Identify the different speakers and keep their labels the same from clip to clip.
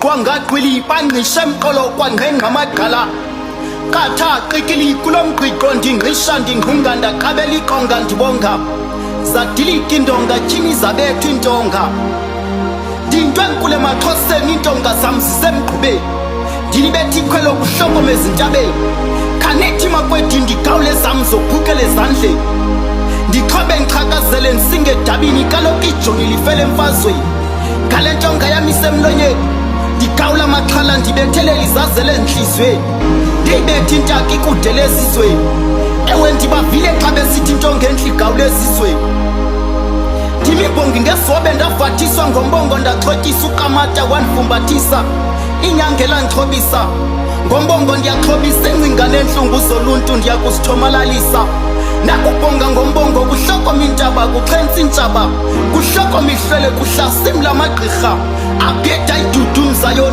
Speaker 1: kwangaqwili banqishe emqolo kwangengqamagqala katha qikili kulomgqiqo ndingqisha ndingqunga ndaqabela iqonga ndibonga zadilika indonga tyhini zabethu intonga ndinto enkulu emaxhoseni intonga zam zisemgqubeni ndilibetha ikhwelo kuhlokomeza intabeni khanithi makwethu ndigawule zam zobhukele ezandleni ndixhobe ngixhakazele ndisinge edabini kaloku ijoni lifele emfazweni ngale ntonga yam isemlonyeni ndigawula amaxhala ndibethelela izazele entliziyweni ndiyibetha intaka ikudele ezizweni ewe ndibavile xa besithi intonga entle igawule ezizweni ndimibhongi ngesobe ndavathiswa ngombongo ndaxhotyisa uqamata wandifumbathisa inyangela ndixhobisa ngombongo ndiyaxhobisa ingcinga neentlungu zoluntu ndiyakuzithomalalisa nakubhonga ngombongo kuhlokoma intaba kuxhentsa intshaba kuhlokoma ihlwele kuhlasimla amagqirha abheda idudumzayo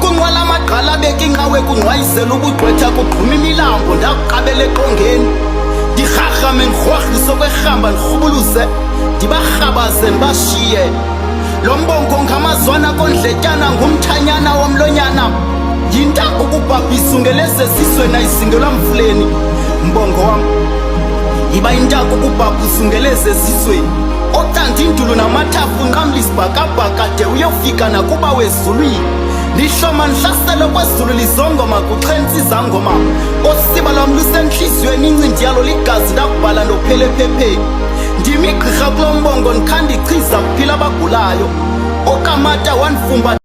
Speaker 1: kunqwala amagqala abeka inqawe kungqwayizela ubugqwetha kugquma imilambo ndakuqabela eqongeni ndirharhame ndirhwarhiso kwerhamba ndirhubuluze ndibarhabaze ndibashiye lo mbongo ngamazwana kondletyana ngumthanyana womlonyana yintaka ukubhabhisa ungelezezisweni ayisingelwa mfuleni mbongo wam iba intaka ukubhabhisa ungelezezisweni otanda indulu namathafu nqamla isibhakabhaka de uyofika nakuba wezulwini lihloma nhlaselo kwezulu lizongoma kuxhentsa izangoma osiba lwam lusentliziyweni incindi yalo ligazi ndakubhala ndophele ephepheni ndimi igqirha kulo mbongo ndikhandichiza kuphila abagulayo ukamata wandifumba